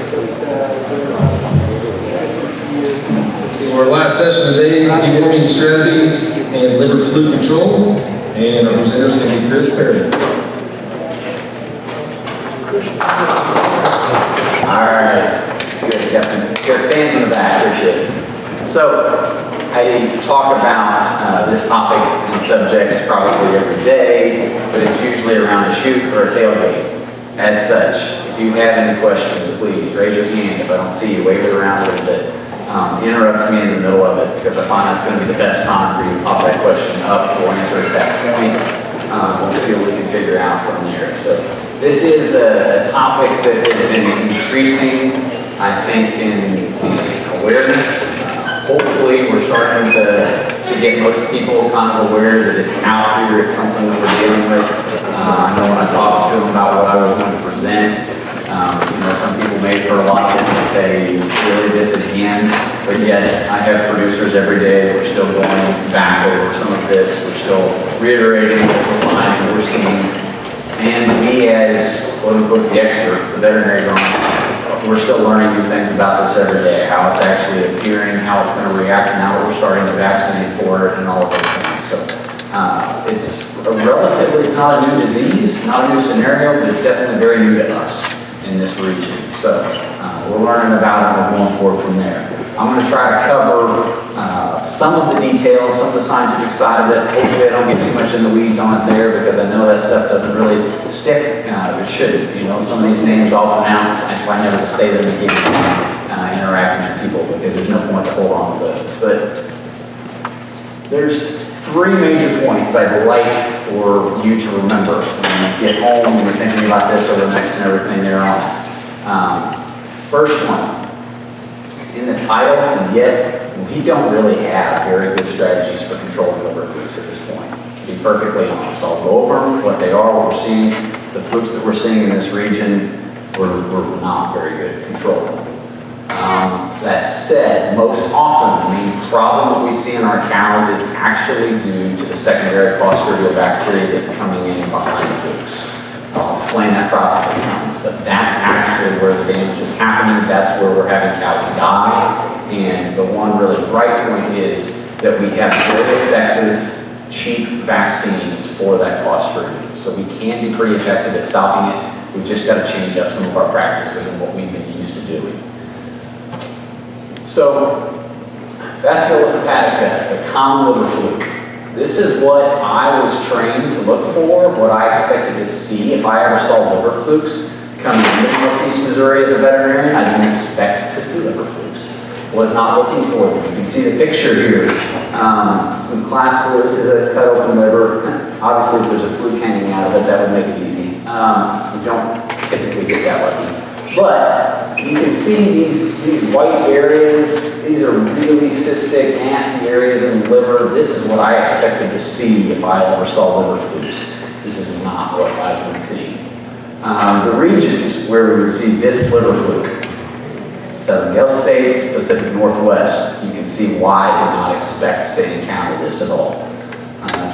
So our last session today is deworming strategies and liver fluke control, and our presenter is going to be Chris Perry. All right, good. Got some good fans in the back. Appreciate it. So I talk about this topic and subjects probably every day, but it's usually around a shoot or a tailgate. As such, if you have any questions, please raise your hand. If I don't see you, wave it around a little bit. Interrupt me in the middle of it, because I find that's going to be the best time for you to pop that question up or answer at that point. We'll see what we can figure out from there. So this is a topic that has been increasing, I think, in awareness. Hopefully, we're starting to get most people kind of aware that it's out here, it's something that we're dealing with. I know when I talked to them about what I was going to present, some people may have heard a lot of it and say, really this again, but yet I have producers every day. We're still going back over some of this. We're still reiterating what we're finding, what we're seeing. And we as, quote unquote, the experts, the veterinaries we're still learning new things about this every day, how it's actually appearing, how it's going to react now that we're starting to vaccinate for it and all of those things. So it's not a new disease, not a new scenario, but it's definitely very new to us in this region. So we're learning about it and we're going forward from there. I'm going to try to cover some of the details, some of the scientific side of it. Hopefully I don't get too much in the weeds on it there, because I know that stuff doesn't really stick. It shouldn't. Some of these names I'll pronounce, I try never to say them again interacting with people, because there's no point to hold on to those. But there's three major points I'd like for you to remember when you get home and you're thinking about this over the next and everything thereon. First one, it's in the title, and yet we don't really have very good strategies for controlling liver flukes at this point. To be perfectly honest, I'll go over what they are, what we're seeing. The flukes that we're seeing in this region, we're not very good at controlling. That said, most often the main problem that we see in our cows is actually due to the secondary Clostridial bacteria that's coming in behind flukes. I'll explain that process in cows, but that's actually where the damage is happening. That's where we're having cows die. And the one really bright point is that we have very effective, cheap vaccines for that Clostridium. So we can be pretty effective at stopping it. We've just got to change up some of our practices and what we've been used to doing. So, vascular hepatica, the common liver fluke. This is what I was trained to look for, what I expected to see if I ever saw liver flukes coming into Northeast Missouri as a veterinarian. I didn't expect to see liver flukes. Was not looking for them. You can see the picture here. Some classical, this is a cut open liver. Obviously, if there's a fluke hanging out of it, that would make it easy. You don't typically get that lucky. But you can see these white areas. These are really cystic, nasty areas in the liver. This is what I expected to see if I ever saw liver flukes. This is not what I've been seeing. The regions where we would see this liver fluke: Southern Gulf States, Pacific Northwest. You can see why I did not expect to encounter this at all.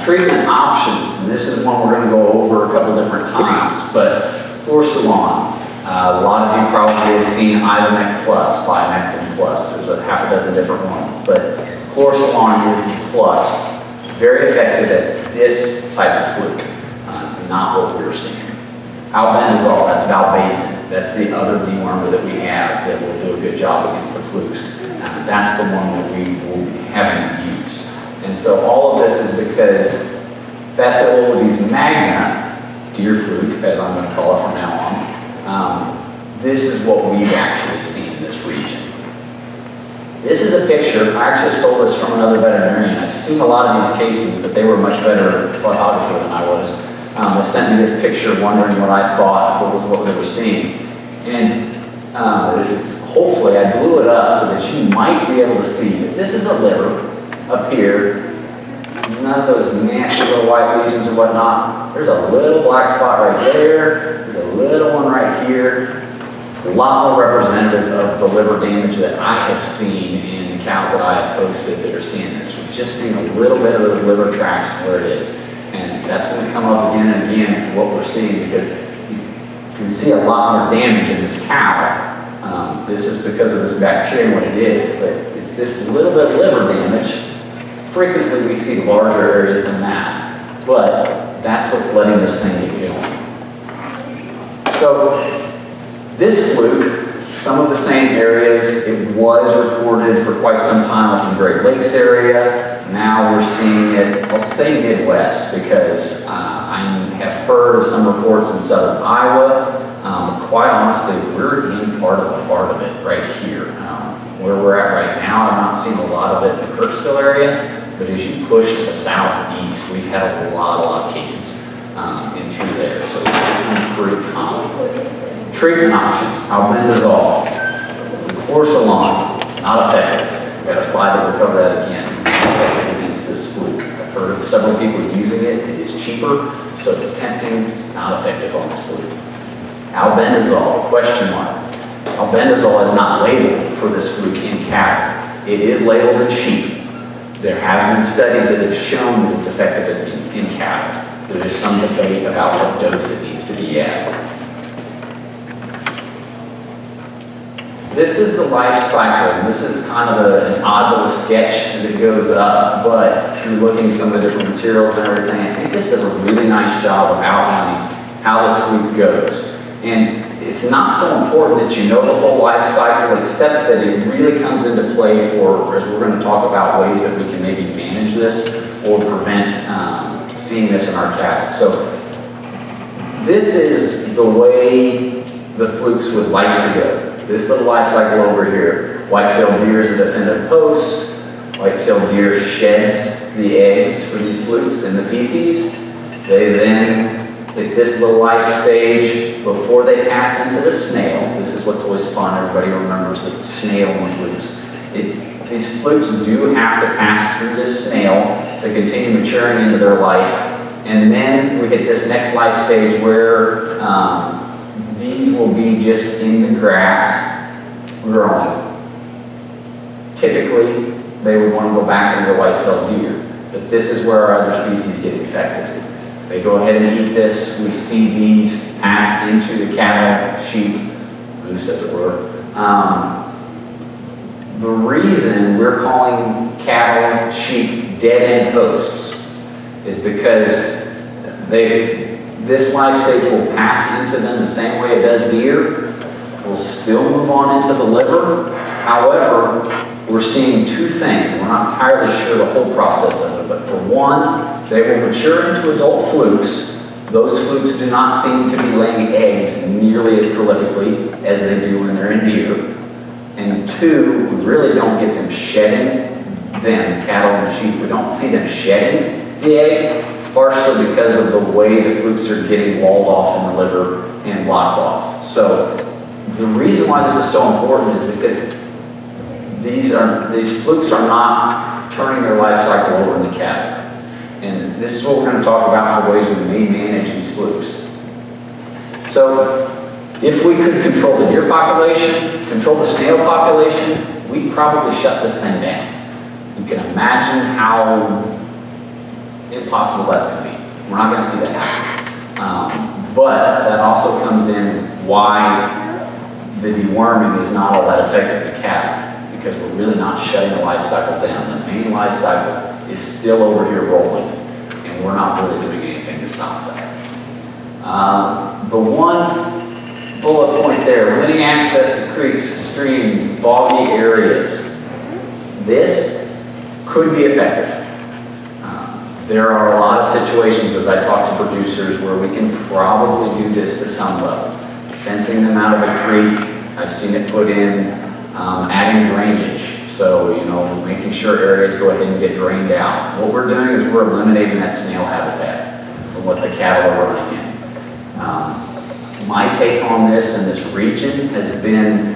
Treatment options, and this is one we're going to go over a couple different times, but fluorosilon. A lot of you probably have seen Ivomec Plus, Bimectin Plus. There's a half a dozen different ones, but fluorosilon is the plus. Very effective at this type of fluke, not what we were seeing. Albendazole, that's valbazin. That's the other dewormer that we have that will do a good job against the flukes. That's the one that we will be having used. And so all of this is because Fasciolides magna, deer fluke, as I'm going to call it from now on, this is what we've actually seen in this region. This is a picture. I actually stole this from another veterinarian. I've seen a lot of these cases, but they were much better photographer than I was. They sent me this picture wondering what I thought, if it was what they were seeing. And hopefully I blew it up so that you might be able to see that this is a liver up here. None of those nasty little white lesions or whatnot. There's a little black spot right there. There's a little one right here. It's a lot more representative of the liver damage that I have seen in the cows that I have posted that are seeing this. We've just seen a little bit of those liver tracts where it is. And that's going to come up again and again for what we're seeing, because you can see a lot more damage in this cow This is because of this bacteria and what it is, but it's this little bit of liver damage. Frequently we see larger areas than that, but that's what's letting this thing get going. So this fluke, some of the same areas, it was reported for quite some time up in the Great Lakes area. Now we're seeing it, I'll say Midwest, because I have heard of some reports in southern Iowa. Quite honestly, we're in part of it right here. Where we're at right now, I'm not seeing a lot of it in the Kirksville area, but as you push to the southeast, we've had a lot of cases in through there, so it's becoming pretty common. Treatment options: albendazole, chlorsolon, not effective. We've got a slide that will cover that again. Against this fluke. I've heard of several people using it. It is cheaper, so it's tempting. It's not effective on this fluke. Albendazole, question mark. Albendazole is not labeled for this fluke in cattle. It is labeled in sheep. There have been studies that have shown that it's effective in cattle. There is some debate about what dose it needs to be at. This is the life cycle, and this is kind of an odd little sketch as it goes up, but through looking at some of the different materials and everything, I think this does a really nice job of outlining how this fluke goes. And it's not so important that you know the whole life cycle, except that it really comes into play for, as we're going to talk about, ways that we can maybe manage this or prevent seeing this in our cattle. So this is the way the flukes would like to go. This little life cycle over here. White-tailed deer is the definitive host. White-tailed deer sheds the eggs for these flukes in the feces. They then hit this little life stage before they pass into the snail. This is what's always fun. Everybody remembers the snail and flukes. These flukes do have to pass through this snail to continue maturing into their life. And then we hit this next life stage where these will be just in the grass growing. Typically, they would want to go back into the white-tailed deer, but this is where our other species get infected. They go ahead and eat this. We see these pass into the cattle, sheep, moose as it were. The reason we're calling cattle, sheep dead-end hosts is because this life stage will pass into them the same way it does deer. Will still move on into the liver. However, we're seeing two things. We're not entirely sure the whole process of it, but for one, they will mature into adult flukes. Those flukes do not seem to be laying eggs nearly as prolifically as they do when they're in deer. And two, we really don't get them shedding them, cattle and sheep. We don't see them shedding the eggs, partially because of the way the flukes are getting walled off in the liver and blocked off. So the reason why this is so important is because these flukes are not turning their life cycle over in the cattle. And this is what we're going to talk about for ways we may manage these flukes. So if we could control the deer population, control the snail population, we'd probably shut this thing down. You can imagine how impossible that's going to be. We're not going to see that happen. But that also comes in why the deworming is not all that effective in cattle, because we're really not shutting the life cycle down. The main life cycle is still over here rolling, and we're not really doing anything to stop that. The one bullet point there, limiting access to creeks, streams, boggy areas. This could be effective. There are a lot of situations, as I talk to producers, where we can probably do this to some level. Fencing them out of a creek, I've seen it put in, adding drainage. So, making sure areas go ahead and get drained out. What we're doing is we're eliminating that snail habitat from what the cattle are running in. My take on this in this region has been,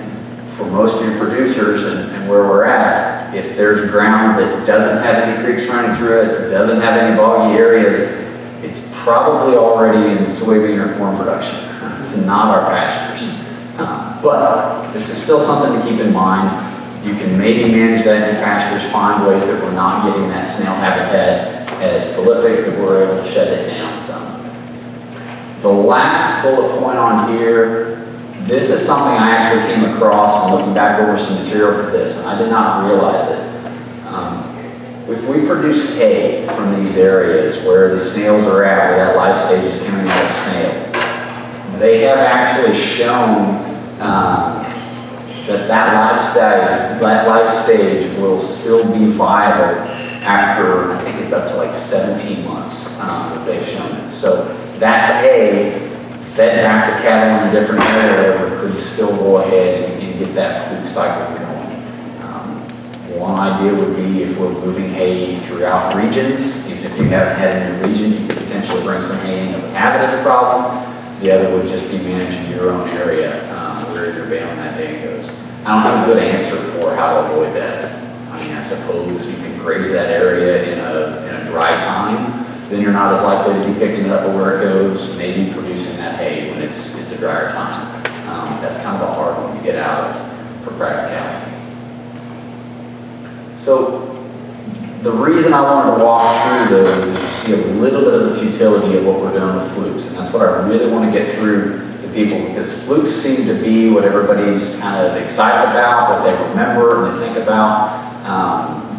for most of your producers and where we're at, if there's ground that doesn't have any creeks running through it, doesn't have any boggy areas, it's probably already in soybean or corn production. It's not our pastures. But this is still something to keep in mind. You can maybe manage that in your pastures, find ways that we're not getting that snail habitat as prolific, that we're able to shut it down some. The last bullet point on here, This is something I actually came across and looking back over some material for this, and I did not realize it. If we produce hay from these areas where the snails are at, where that life stage is coming out of snail, they have actually shown that life stage will still be viable after, I think it's up to like 17 months that they've shown it. So that hay fed back to cattle in a different area could still go ahead and get that fluke cycle going. One idea would be if we're moving hay throughout regions, even if you haven't had it in your region, you could potentially bring some hay in if we have it as a problem. The other would just be managing your own area where your bailing that hay goes. I don't have a good answer for how to avoid that. I mean, I suppose you can graze that area in a dry time, then you're not as likely to be picking it up where it goes, maybe producing that hay when it's a drier time. That's kind of a hard one to get out of for practicality. So the reason I wanted to walk through those is you see a little bit of the futility of what we're doing with flukes, and that's what I really want to get through to people, because flukes seem to be what everybody's kind of excited about, what they remember and they think about.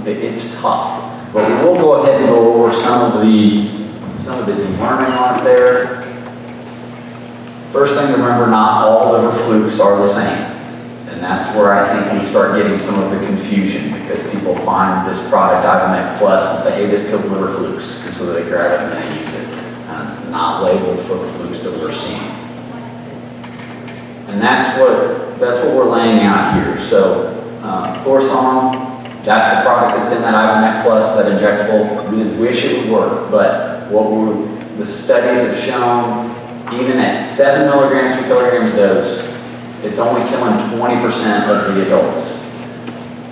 It's tough, but we'll go ahead and go over some of the deworming on it there. First thing to remember, not all liver flukes are the same. And that's where I think we start getting some of the confusion, because people find this product, DVM Plus, and say, hey, this kills liver flukes. And so they grab it and they use it. And it's not labeled for the flukes that we're seeing. And that's what we're laying out here. So, Chlorson, that's the product that's in that DVM Plus, that injectable. We wish it would work, but the studies have shown, even at 7 milligrams per kilogram dose, it's only killing 20% of the adults.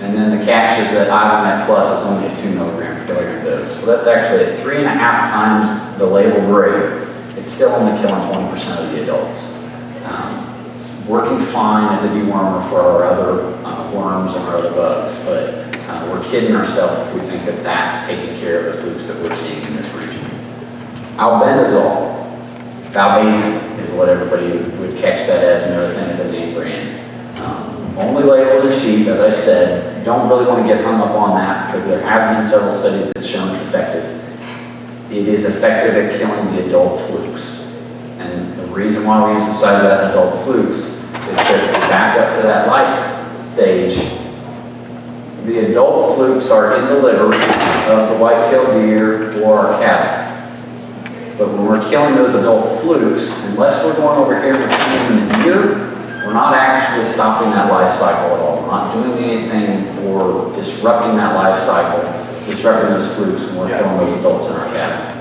And then the catch is that DVM Plus is only a 2 milligram per kilogram dose. So that's actually at 3.5 times the labeled rate. It's still only killing 20% of the adults. It's working fine as a dewormer for our other worms and our other bugs, but we're kidding ourselves if we think that that's taking care of the flukes that we're seeing in this region. Albendazole, Valbazin is what everybody would catch that as, and everything as a name brand. Only labeled in sheep, as I said. Don't really want to get hung up on that, because there have been several studies that shown it's effective. It is effective at killing the adult flukes. And the reason why we emphasize that in adult flukes is because if we back up to that life stage, the adult flukes are in the liver of the white-tailed deer or our cattle. But when we're killing those adult flukes, unless we're going over here and killing the deer, we're not actually stopping that life cycle at all. We're not doing anything for disrupting that life cycle, disrupting those flukes when we're killing those adults in our cattle.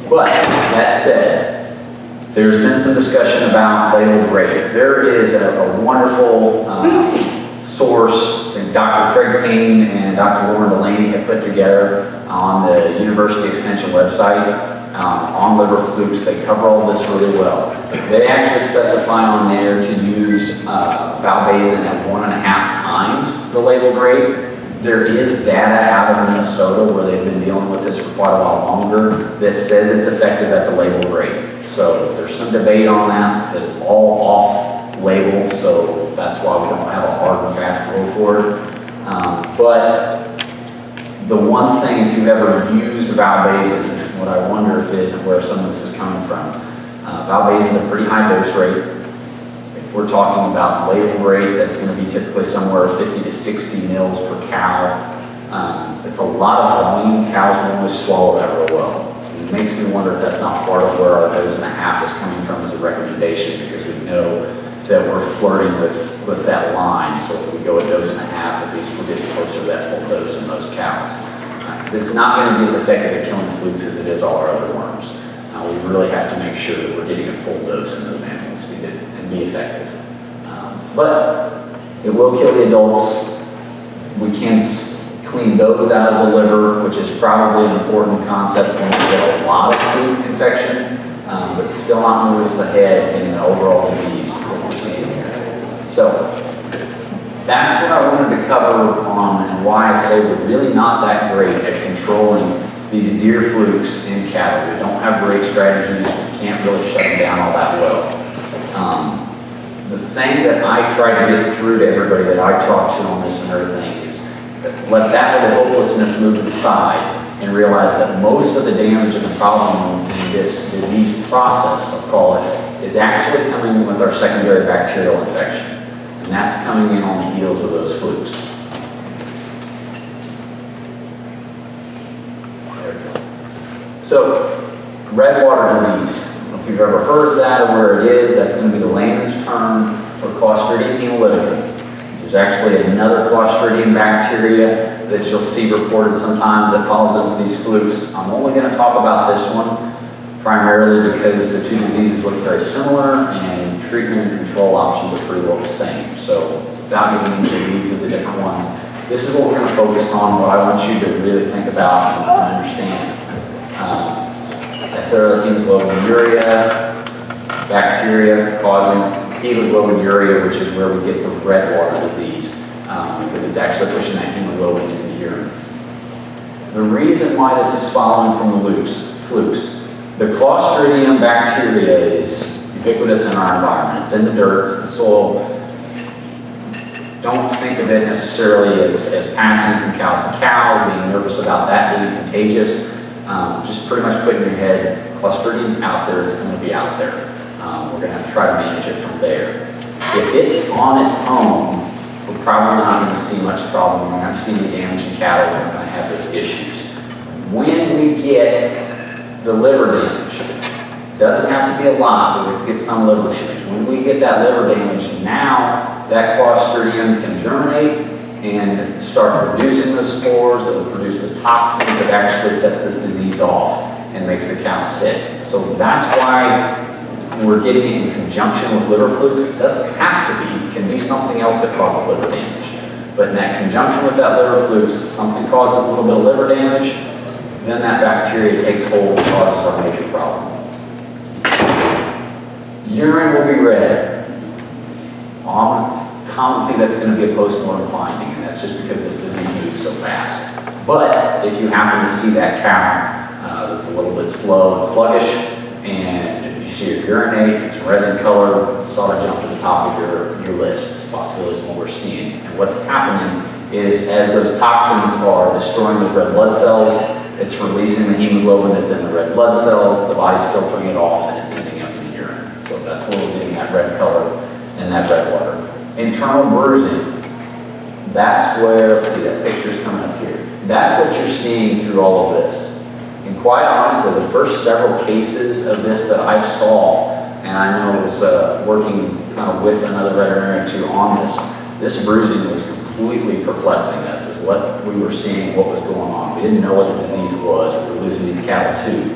But that said, there's been some discussion about labeled rate. There is a wonderful source that Dr. Craig Payne and Dr. Lauren Delaney have put together on the University Extension website on liver flukes. They cover all this really well. They actually specify on there to use Valbazin at 1.5 times the labeled rate. There is data out of Minnesota where they've been dealing with this for quite a while longer that says it's effective at the labeled rate. So there's some debate on that, that it's all off label, so that's why we don't have a hard and fast rule for it. But the one thing, if you've ever used Valbazin, what I wonder if is and where some of this is coming from, Valbazin is a pretty high dose rate. If we're talking about label rate, that's going to be typically somewhere 50 to 60 mils per cow. It's a lot of volume. Cows normally swallow that real well. It makes me wonder if that's not part of where our 1.5 doses is coming from as a recommendation, because we know that we're flirting with that line. So if we go 1.5 doses, at least we're getting closer to that full dose in those cows. Because it's not going to be as effective at killing flukes as it is all our other worms. We really have to make sure that we're getting a full dose in those animals to get and be effective. But it will kill the adults. We can clean those out of the liver, which is probably an important concept when we get a lot of fluke infection, but still not move us ahead in the overall disease that we're seeing here. So that's what I wanted to cover on, and why I say we're really not that great at controlling these deer flukes in cattle. We don't have great strategies. We can't really shut them down all that well. The thing that I try to get through to everybody that I talk to on this and everything is that let that little hopelessness move to the side and realize that most of the damage and the problem in this disease process, I'll call it, is actually coming in with our secondary bacterial infection. And that's coming in on the heels of those flukes. There we go. So, red water disease. I don't know if you've ever heard of that or where it is. That's going to be the layman's term for Clostridium hemolyticum. There's actually another Clostridium bacteria that you'll see reported sometimes that follows up with these flukes. I'm only going to talk about this one primarily because the two diseases look very similar and treatment and control options are pretty well the same. So without getting into the weeds of the different ones, this is what we're going to focus on, what I want you to really think about and understand. Hemoglobinuria, bacteria causing hemoglobinuria, which is where we get the red water disease, because it's actually pushing that hemoglobin into the urine. The reason why this is following from the flukes, the Clostridium bacteria is ubiquitous in our environment. It's in the dirt, it's in the soil. Don't think of it necessarily as passing from cows to cows, being nervous about that being contagious. Just pretty much put in your head, Clostridium's out there, it's going to be out there. We're going to have to try to manage it from there. If it's on its own, we're probably not going to see much problem. We're not going to see any damage in cattle. We're not going to have those issues. When we get the liver damage, it doesn't have to be a lot, but we get some liver damage. When we get that liver damage, now that Clostridium can germinate and start producing the spores that will produce the toxins that actually sets this disease off and makes the cow sick. So that's why we're getting it in conjunction with liver flukes. It doesn't have to be. It can be something else that causes liver damage. But in that conjunction with that liver flukes, something causes a little bit of liver damage, then that bacteria takes hold and causes our major problem. Urine will be red. Common thing that's going to be a post-mortem finding, and that's just because this disease moves so fast. But if you happen to see that cow that's a little bit slow and sluggish, and you see her urinate, it's red in color, it's sort of jump to the top of your list. It's possibilities of what we're seeing. And what's happening is as those toxins are destroying those red blood cells, it's releasing the hemoglobin that's in the red blood cells, the body's filtering it off, and it's ending up in the urine. So that's where we're getting that red color and that red water. Internal bruising, that's where, let's see, that picture's coming up here. That's what you're seeing through all of this. And quite honestly, the first several cases of this that I saw, and I know was working kind of with another veterinarian too on this bruising was completely perplexing us, is what we were seeing, what was going on. We didn't know what the disease was. We were losing these cattle too,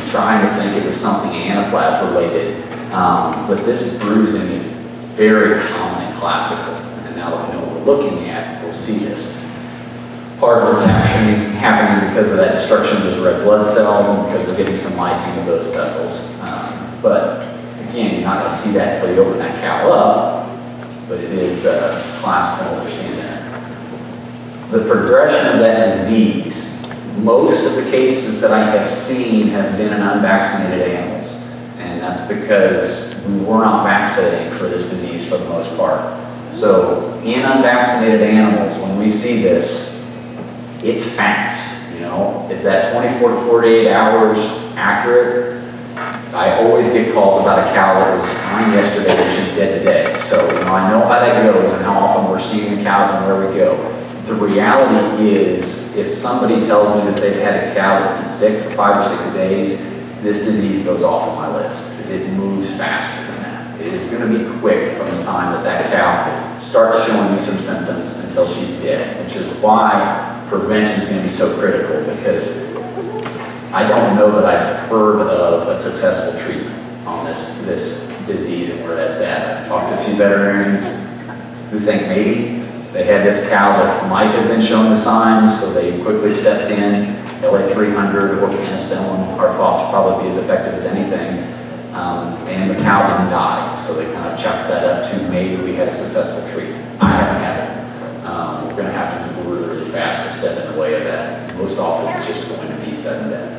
trying to think it was something anaplasm related. But this bruising is very common and classical. And now that we know what we're looking at, we'll see this. Part of it's happening because of that destruction of those red blood cells and because we're getting some lysine of those vessels. But again, you're not going to see that until you open that cow up, but it is classical what we're seeing there. The progression of that disease, most of the cases that I have seen have been in unvaccinated animals. And that's because we were not vaccinating for this disease for the most part. So in unvaccinated animals, when we see this, it's fast, you know. Is that 24 to 48 hours accurate? I always get calls about a cow that was fine yesterday and she's dead today. So, you know, I know how that goes and how often we're seeing the cows and where we go. The reality is, if somebody tells me that they've had a cow that's been sick for 5 or 6 days, this disease goes off on my list because it moves faster than that. It is going to be quick from the time that that cow starts showing you some symptoms until she's dead, which is why prevention is going to be so critical, because I don't know that I've heard of a successful treatment on this disease and where that's at. I've talked to a few veterinarians who think maybe they had this cow that might have been showing the signs, so they quickly stepped in. LA300 or penicillin are thought to probably be as effective as anything, and the cow didn't die, so they kind of chalked that up to maybe we had a successful treatment. I haven't had it. We're going to have to move really, really fast to step in the way of that. Most often it's just going to be sudden death.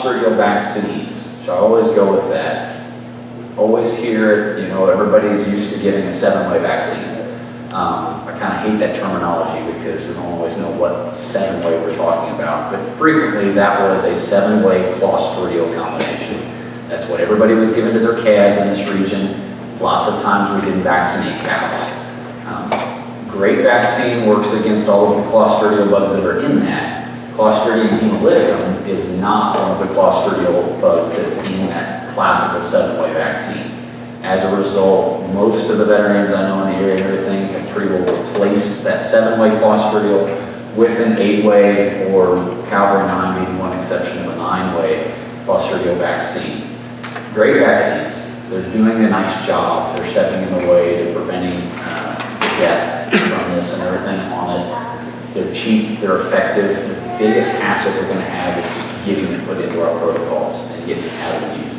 Clostridial vaccines. So I always go with that. Always hear it, everybody's used to getting a 7-way vaccine. I kind of hate that terminology because we don't always know what 7-way we're talking about, but frequently that was a 7-way Clostridial combination. That's what everybody was given to their calves in this region. Lots of times we didn't vaccinate cows. Great vaccine works against all of the Clostridial bugs that are in that. Clostridium hemolyticum is not one of the Clostridial bugs that's in that classical 7-way vaccine. As a result, most of the veterinarians I know in the area and everything have pretty well replaced that 7-way Clostridial with an 8-way, or Calvary 9 being one exception of a 9-way Clostridial vaccine. Great vaccines. They're doing a nice job. They're stepping in the way to preventing the death from this and everything on it. They're cheap, they're effective. The biggest hassle we're going to have is just getting them put into our protocols and getting them out of use.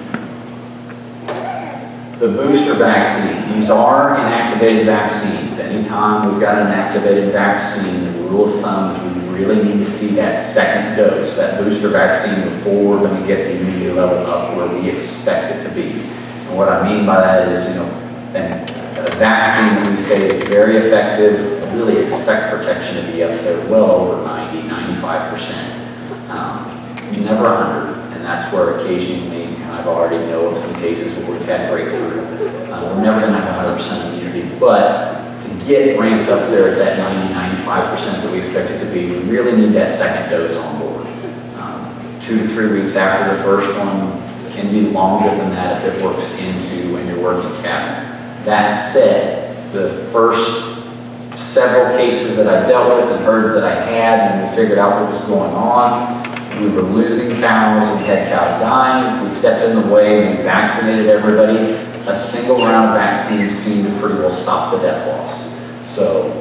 The booster vaccine. These are inactivated vaccines. Anytime we've got an activated vaccine, the rule of thumb is we really need to see that second dose, that booster vaccine, before we're going to get the immunity level up where we expect it to be. And what I mean by that is, a vaccine that we say is very effective, really expect protection to be up there well over 90, 95%. Never 100, and that's where occasionally, and I've already know of some cases where we've had breakthrough. We're never going to have 100% immunity, but to get ramped up there at that 90, 95% that we expect it to be, we really need that second dose on board. 2 to 3 weeks after the first one, can be longer than that if it works into when you're working cattle. That said, the first several cases that I dealt with and herds that I had, when we figured out what was going on, we were losing cows, we had cows dying. If we stepped in the way and we vaccinated everybody, a single round of vaccines seemed to pretty well stop the death loss. So,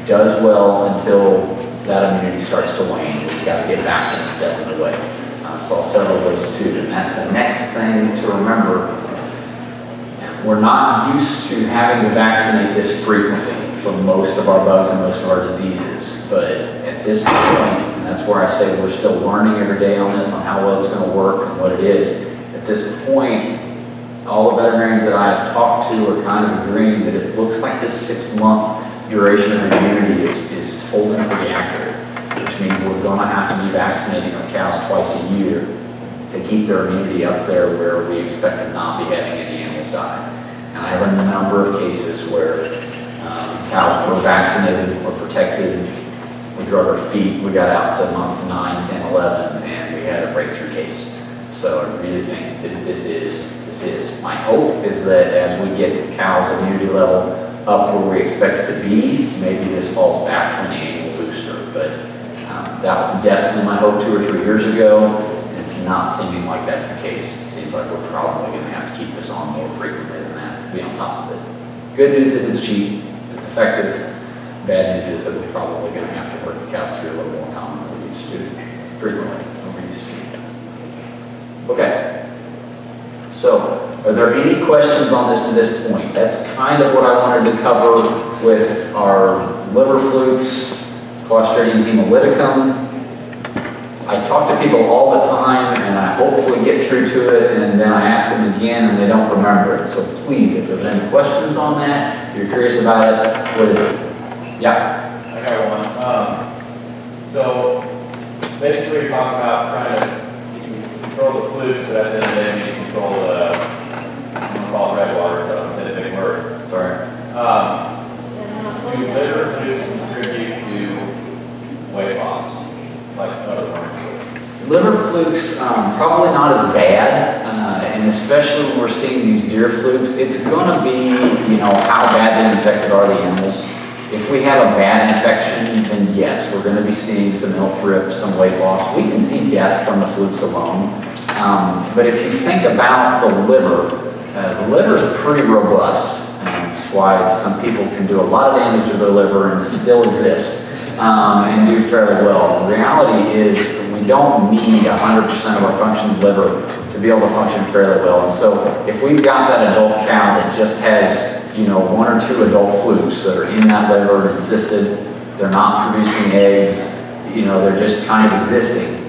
does well until that immunity starts to wane. We've got to get back and step in the way. Saw several of those too, and that's the next thing to remember. We're not used to having to vaccinate this frequently for most of our bugs and most of our diseases, but at this point, and that's where I say we're still learning every day on this, on how well it's going to work and what it is. At this point, all the veterinarians that I've talked to are kind of agreeing that it looks like this 6-month duration of immunity is holding pretty accurate, which means we're going to have to be vaccinating our cows twice a year to keep their immunity up there where we expect to not be having any animals die. And I have a number of cases where cows were vaccinated or protected. We drug our feet. We got out to month 9, 10, 11, and we had a breakthrough case. So I really think that this is. My hope is that as we get cows' immunity level up where we expect it to be, maybe this falls back to an annual booster. But that was definitely my hope 2 or 3 years ago. It's not seeming like that's the case. It seems like we're probably going to have to keep this on more frequently than that to be on top of it. Good news is it's cheap, it's effective. Bad news is that we're probably going to have to work the cows through a little more common than we used to, frequently than we used to. Okay. So, are there any questions on this to this point? That's kind of what I wanted to cover with our liver flukes, Clostridium hemolyticum. I talk to people all the time, and I hopefully get through to it, and then I ask them again, and they don't remember it. So please, if there's any questions on that, if you're curious about it, what is it? Yeah? I got one. So basically you're talking about trying to control the flukes, but at the end of the day, you need to control the, I'm going to call it red water, so I'm going to say the big word. It's all right. Do liver flukes contribute to weight loss, like other forms? Liver flukes, probably not as bad, and especially when we're seeing these deer flukes, it's going to be, how badly infected are the animals. If we have a bad infection, then yes, we're going to be seeing some ill thrift, some weight loss. We can see death from the flukes alone. But if you think about the liver's pretty robust. That's why some people can do a lot of damage to their liver and still exist and do fairly well. The reality is that we don't need 100% of our functioning liver to be able to function fairly well. And so if we've got that adult cow that just has 1 or 2 adult flukes that are in that liver and cysted, they're not producing eggs, they're just kind of existing.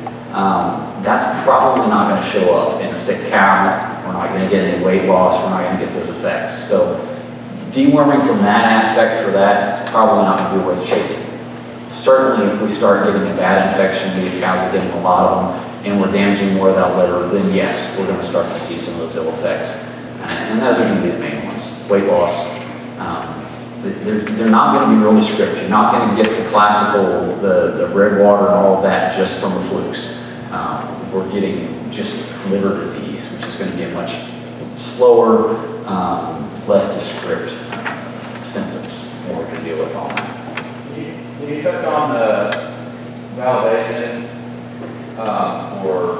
that's probably not going to show up in a sick cow. We're not going to get any weight loss. We're not going to get those effects. So deworming from that aspect for that is probably not going to be worth chasing. Certainly if we start getting a bad infection, the cows are getting a lot of them, and we're damaging more of that liver, then yes, we're going to start to see some of those ill effects. And those are going to be the main ones. Weight loss. They're not going to be really scripted. You're not going to get the classical, the red water and all of that just from the flukes. We're getting just liver disease, which is going to be a much slower, less descript symptoms than we're going to deal with on that. Can you touch on the validation, or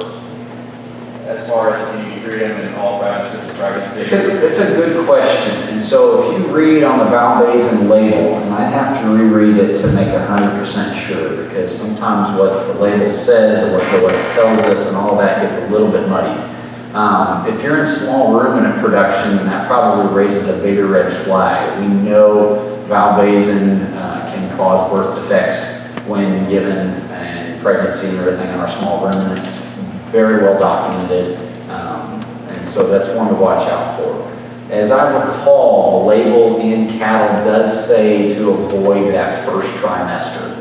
as far as do you treat them in all practices of pregnancy? It's a good question. And so if you read on the Valbazen label, and I'd have to reread it to make 100% sure, because sometimes what the label says and what the OS tells us and all that gets a little bit muddy. If you're in small ruminant production, then that probably raises a bigger red flag. We know Valbazen can cause birth defects when given in pregnancy and everything in our small ruminants. Very well documented, and so that's one to watch out for. As I recall, the label in cattle does say to avoid that first trimester.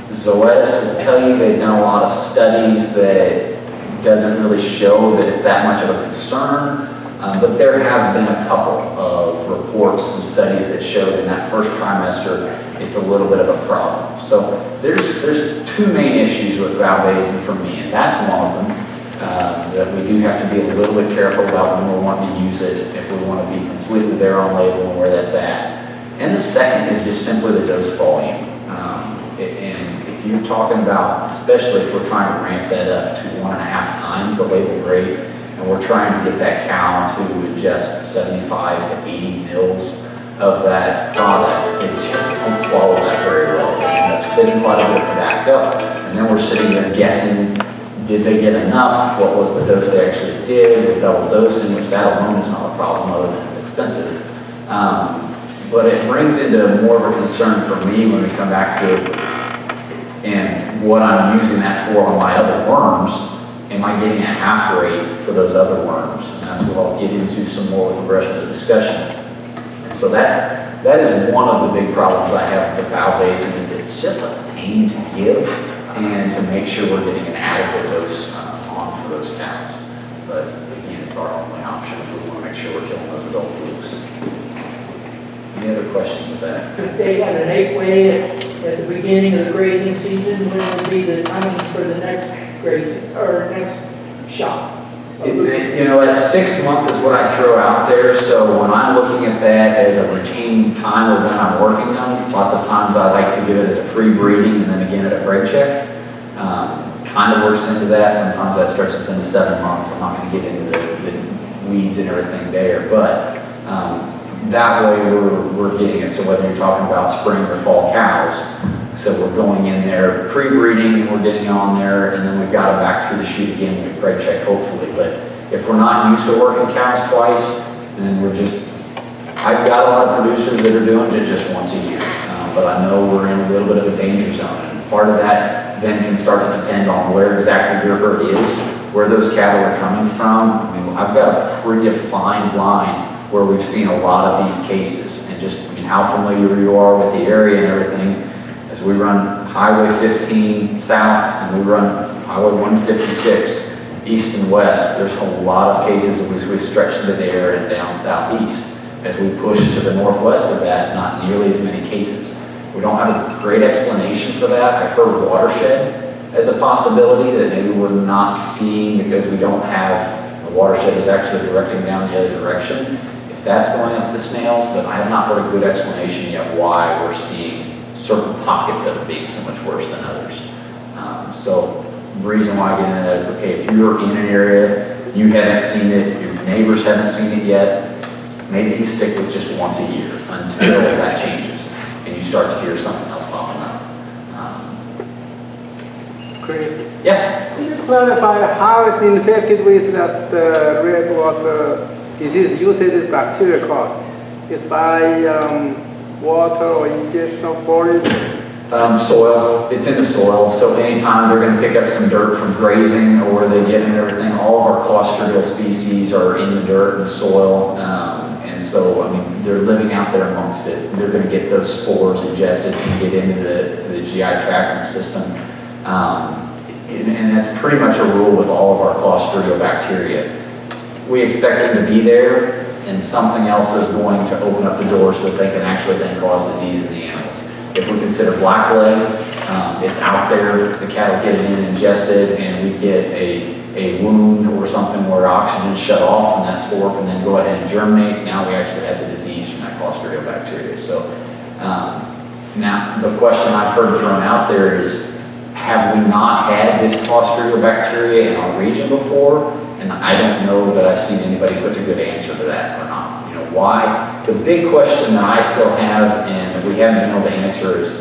Zoetis will tell you they've done a lot of studies that doesn't really show that it's that much of a concern, but there have been a couple of reports and studies that show that in that first trimester it's a little bit of a problem. So there's two main issues with Valbazen for me, and that's one of them, that we do have to be a little bit careful about when we're wanting to use it, if we want to be completely there on label and where that's at. And the second is just simply the dose volume. And if you're talking about, especially if we're trying to ramp that up to 1.5 times the label rate, and we're trying to get that cow to adjust 75 to 80 mils of that product, they just don't swallow that very well. They end up spitting quite a bit of backup, and then we're sitting there guessing, did they get enough? What was the dose they actually did? With double dosing, which that alone is not a problem other than it's expensive. But it brings into more of a concern for me when we come back to and what I'm using that for on my other worms. Am I getting a half rate for those other worms? And that's what I'll get into some more with the rest of the discussion. So that is one of the big problems I have with the Valbazen, is it's just a pain to give and to make sure we're getting an adequate dose on for those cows. But again, it's our only option if we want to make sure we're killing those adult flukes. Any other questions with that? If they had an 8-way at the beginning of the grazing season, when would be the time for the next grazing, or next shot? You know, that 6 month is what I throw out there. So when I'm looking at that as a routine time of when I'm working them, lots of times I like to give it as a pre-breeding and then again at a preg check. Kind of works into that. Sometimes that stretches into 7 months. I'm not going to get into the weeds and everything there, but that way we're getting it. So whether you're talking about spring or fall cows, so we're going in there pre-breeding and we're getting on there, and then we've got them back through the chute again when we preg check hopefully. But if we're not used to working cows twice, then I've got a lot of producers that are doing it just once a year. But I know we're in a little bit of a danger zone, and part of that then can start to depend on where exactly your herd is, where those cattle are coming from. I mean, I've got a pretty defined line where we've seen a lot of these cases, and just, I mean, how familiar you are with the area and everything. As we run Highway 15 south and we run Highway 156 east and west, there's a lot of cases as we stretch through the area and down southeast. As we push to the northwest of that, not nearly as many cases. We don't have a great explanation for that. I've heard watershed as a possibility that maybe we're not seeing because we don't have, the watershed is actually directing down the other direction. If that's going up the snails, but I have not heard a good explanation yet why we're seeing certain pockets of it being so much worse than others. So the reason why I get into that is, okay, if you're in an area, you haven't seen it, your neighbors haven't seen it yet, maybe you stick with just once a year until that changes and you start to hear something else popping up. Chris, Yeah. could you clarify how it's infected with that red water disease? You said it's bacterial cause. It's by water or ingestion of forage? Soil, it's in the soil, so anytime they're gonna pick up some dirt from grazing or they get in everything, all of our clostridial species are in the dirt and the soil. And so, I mean, they're living out there amongst it. They're gonna get those spores ingested and get into the GI tract and system. And that's pretty much a rule with all of our clostridial bacteria. We expect them to be there, and something else is going to open up the door so that they can actually then cause disease in the animals. If we consider blackleg, it's out there, the cattle get it in ingested, and we get a wound or something where oxygen is shut off and that spore can then go ahead and germinate. Now we actually have the disease from that clostridial bacteria. So now the question I've heard thrown out there is, have we not had this clostridial bacteria in our region before? And I don't know that I've seen anybody put a good answer to that or not. You know, why? The big question that I still have, and we haven't been able to answer, is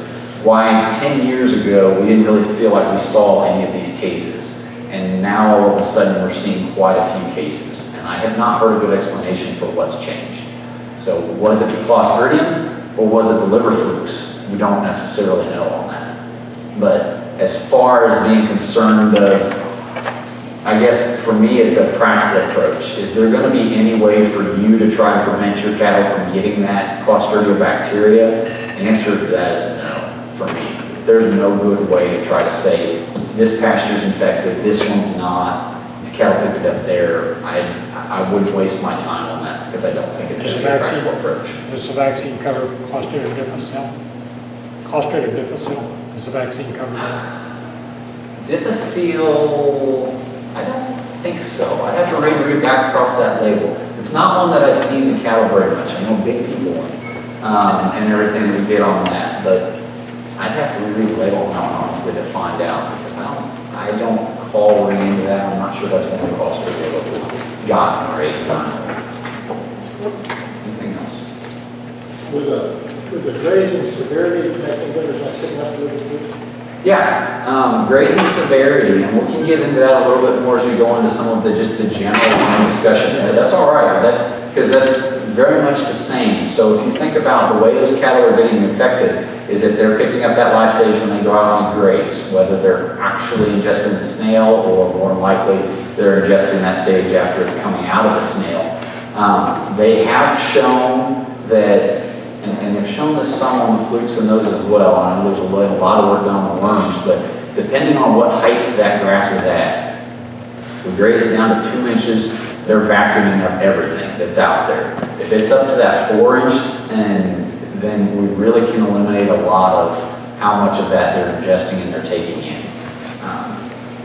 why 10 years ago we didn't really feel like we saw any of these cases. And now all of a sudden we're seeing quite a few cases. And I have not heard a good explanation for what's changed. So was it the Clostridium or was it the liver flukes? We don't necessarily know on that. But as far as being concerned of, I guess for me it's a practical approach. Is there going to be any way for you to try to prevent your cattle from getting that Clostridial bacteria? The answer to that is no for me. There's no good way to try to say this pasture's infected, this one's not, these cattle picked it up there. I wouldn't waste my time on that because I don't think it's going to be a practical approach. Does the vaccine cover Clostridium difficile? Clostridium difficile, does the vaccine cover that? Difficile, I don't think so. I'd have to read back across that label. It's not one that I see in the cattle very much. I know big people and everything that we get on that, but I'd have to read the label on that one, honestly, to find out. Because I don't call ring into that. I'm not sure that's one of the costs we've gotten or ain't gotten. Anything else? With the grazing severity, that is not picking up liver fluke? Yeah, grazing severity, and we can get into that a little bit more as we go into some of the just the general discussion. That's all right. That's because that's very much the same. So if you think about the way those cattle are getting infected, is that they're picking up that life stage when they go out and graze, whether they're actually ingesting the snail or more likely they're ingesting that stage after it's coming out of the snail. They have shown that. And they've shown this some on the flukes and those as well. I know there's a lot of work done on the worms, but depending on what height that grass is at, we graze it down to 2 inches, they're vacuuming up everything that's out there. If it's up to that 4 inch, and then we really can eliminate a lot of how much of that they're ingesting and they're taking in.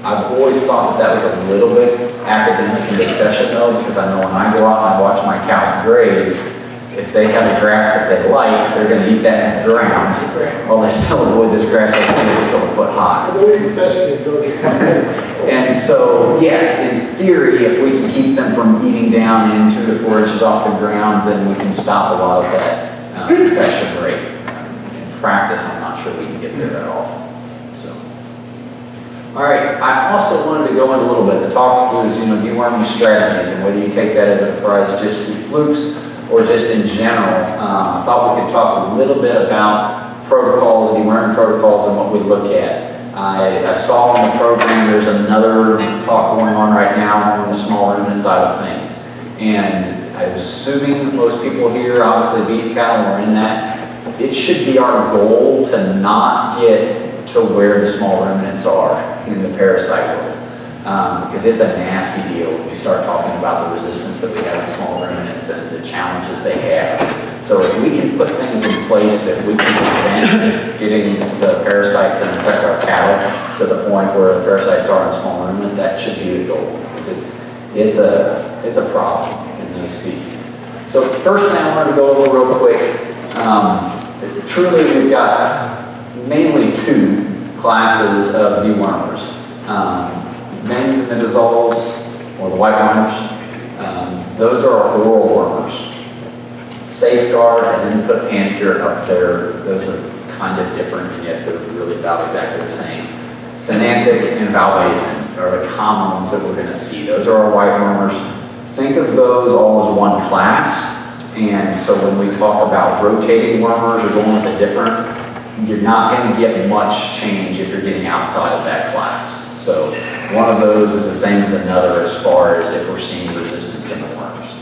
I've always thought that was a little bit academic in discussion though, because I know when I go out and I watch my cows graze, if they have a grass that they like, they're going to eat that in the ground. While they still avoid this grass, I think it's still a foot high. And so, yes, in theory, if we can keep them from eating down in 2 to 4 inches off the ground, then we can stop a lot of that infection rate. In practice, I'm not sure we can get there that often. So, all right. I also wanted to go into a little bit. The talk was, deworming strategies and whether you take that as a prize just to flukes or just in general. I thought we could talk a little bit about protocols, deworming protocols, and what we look at. I saw on the program there's another talk going on right now on the small ruminant side of things. And I'm assuming most people here, obviously beef cattle are in that. It should be our goal to not get to where the small ruminants are in the parasite world. Because it's a nasty deal when we start talking about the resistance that we have in small ruminants and the challenges they have. So if we can put things in place, if we can prevent getting the parasites that affect our cattle to the point where the parasites are in small ruminants, that should be the goal. Because it's a problem in those species. So the first thing I wanted to go over real quick, truly we've got mainly 2 classes of dewormers. Bens and the dissolves, or the white wormers, those are our oral wormers. Safeguard and then put Pancure up there, those are kind of different and yet they're really about exactly the same. Synanthic and Valvasan are the common ones that we're going to see. Those are our white wormers. Think of those all as one class, and so when we talk about rotating wormers or going with a different you're not going to get much change if you're getting outside of that class. So one of those is the same as another as far as if we're seeing resistance in the worms.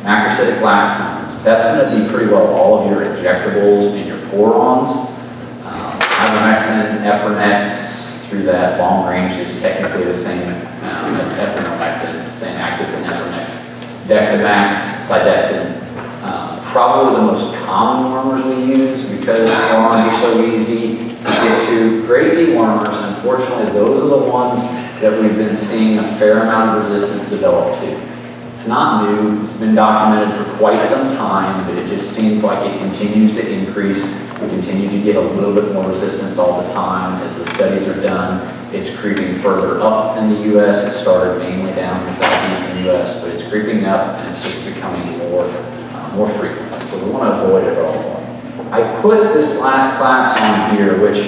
Macrocytic lactones, that's going to be pretty well all of your injectables and your porons. Ivermectin, Eprinex, through that long range is technically the same. That's epinomectin, the same active in Eprinex. Dectomax, Cydectin. Probably the most common wormers we use because porons are so easy to get to. Great dewormers, unfortunately, those are the ones that we've been seeing a fair amount of resistance develop to. It's not new, it's been documented for quite some time, but it just seems like it continues to increase. We continue to get a little bit more resistance all the time as the studies are done. It's creeping further up in the U.S. It started mainly down in the southeastern U.S., but it's creeping up and it's just becoming more frequent. So we want to avoid it all. I put this last class on here, which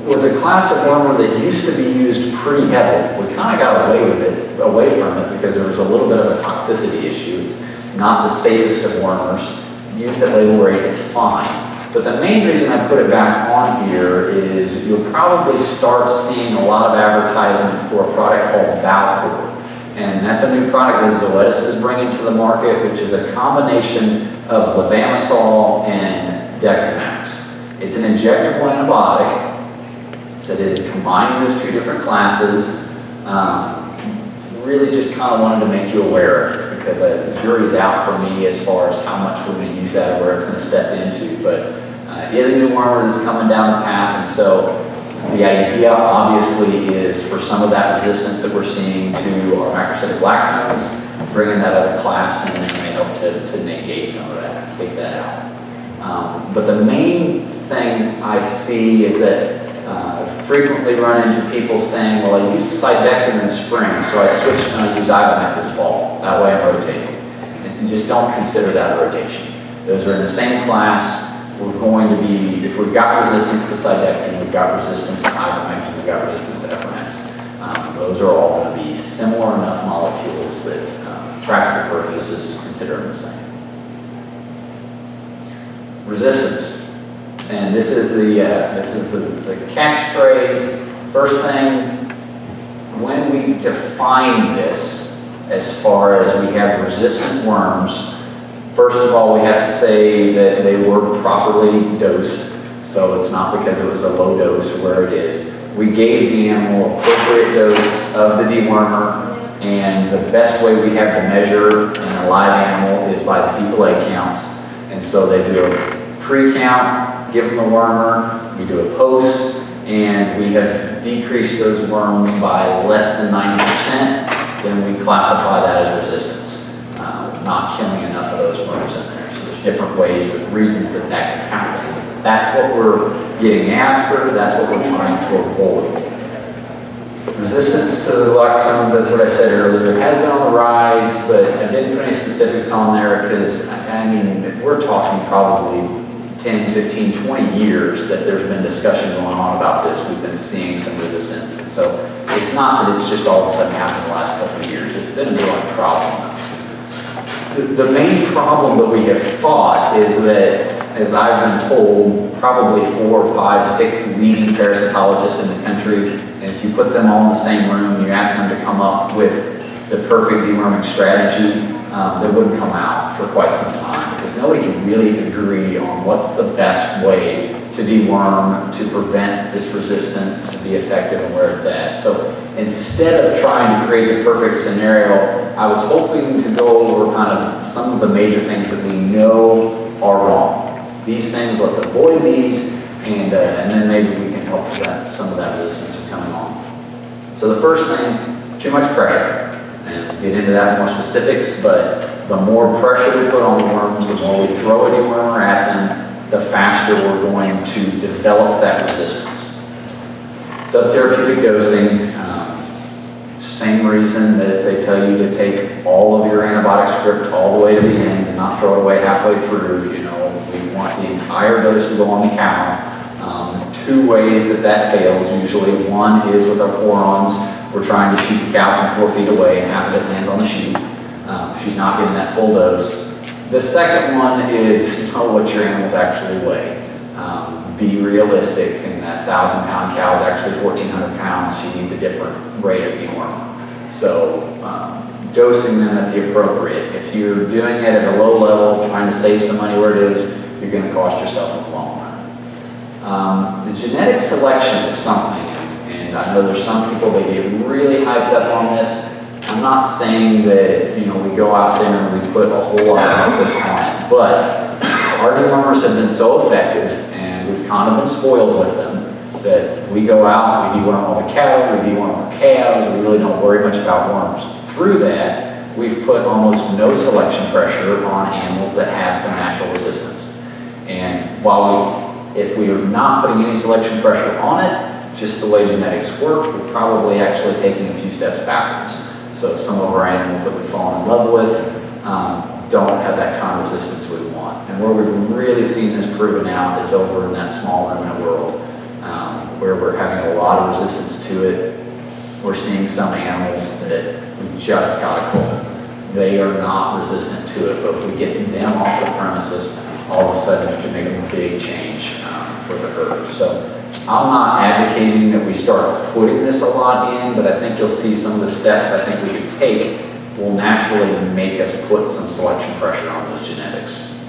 was a class of wormer that used to be used pretty heavily. We kind of got away from it because there was a little bit of a toxicity issue. It's not the safest of wormers. Used at label rate, it's fine. But the main reason I put it back on here is you'll probably start seeing a lot of advertisement for a product called Valcor. And that's a new product that Zoetis is bringing to the market, which is a combination of levamisole and Dectomax. It's an injectable antibiotic, so it is combining those two different classes. Really just kind of wanted to make you aware of it because the jury's out for me as far as how much we're going to use that or where it's going to step into. But it is a new wormer that's coming down the path, and so the idea obviously is for some of that resistance that we're seeing to our macrocytic lactones, bringing that other class and then may help to negate some of that, take that out. But the main thing I see is that I frequently run into people saying, well, I used Cydectin in the spring, so I switched and I use Ivermectin this fall. That way I'm rotating. And just don't consider that a rotation. Those are in the same class. We're going to be, if we've got resistance to Cydectin, we've got resistance to Ivermectin, we've got resistance to Eprinex. Those are all going to be similar enough molecules that for practical purposes consider them the same. Resistance. And this is the catchphrase. First thing, when we define this, as far as we have resistant worms, first of all, we have to say that they were properly dosed. So it's not because it was a low dose or where it is. We gave the animal appropriate dose of the dewormer, and the best way we have to measure in a live animal is by the fecal egg counts. And so they do a pre-count, give them a wormer, we do a post, and we have decreased those worms by less than 90%, then we classify that as resistance. Not killing enough of those worms in there. So there's different ways, reasons that can happen. That's what we're getting after, that's what we're trying to avoid. Resistance to the lactones, that's what I said earlier, has been on the rise, but I didn't put any specifics on there because, I mean, we're talking probably 10, 15, 20 years that there's been discussion going on about this. We've been seeing some resistance. And so it's not that it's just all of a sudden happened in the last couple of years. It's been a growing problem. The main problem that we have fought is that, as I've been told, probably 4, 5, 6 leading parasitologists in the country, and if you put them all in the same room and you ask them to come up with the perfect deworming strategy, they wouldn't come out for quite some time because nobody can really agree on what's the best way to deworm, to prevent this resistance, to be effective and where it's at. So instead of trying to create the perfect scenario, I was hoping to go over kind of some of the major things that we know are wrong. These things, let's avoid these, and then maybe we can help prevent some of that resistance from coming on. So the first thing, too much pressure. And we'll get into that more specifics, but the more pressure we put on the worms, the more we throw a dewormer at them, the faster we're going to develop that resistance. Subtherapeutic dosing, same reason that if they tell you to take all of your antibiotic script all the way to the end and not throw it away halfway through, you know, we want the entire dose to go on the cow. 2 ways that fails usually. One is with our porons. We're trying to shoot the cow from 4 feet away and half of it lands on the chute. She's not getting that full dose. The second one is know what your animals actually weigh. be realistic, and that 1,000-pound cow is actually 1,400 pounds. She needs a different rate of deworming. So dosing them at the appropriate. If you're doing it at a low level, trying to save some money where it is, you're going to cost yourself in the long run. The genetic selection is something, and I know there's some people that get really hyped up on this. I'm not saying that, you know, we go out there and we put a whole lot of emphasis on it, but our dewormers have been so effective, and we've kind of been spoiled with them, that we go out, we deworm all the cattle, we deworm our calves, we really don't worry much about worms. Through that, we've put almost no selection pressure on animals that have some natural resistance. And while if we are not putting any selection pressure on it, just the way genetics work, we're probably actually taking a few steps backwards. So some of our animals that we've fallen in love with don't have that kind of resistance we want. And where we've really seen this proven out is over in that small ruminant world, where we're having a lot of resistance to it. We're seeing some animals that we just got to cull. They are not resistant to it, but if we get them off the premises, all of a sudden we can make a big change for the herd. So I'm not advocating that we start putting this a lot in, but I think you'll see some of the steps I think we could take will naturally make us put some selection pressure on those genetics.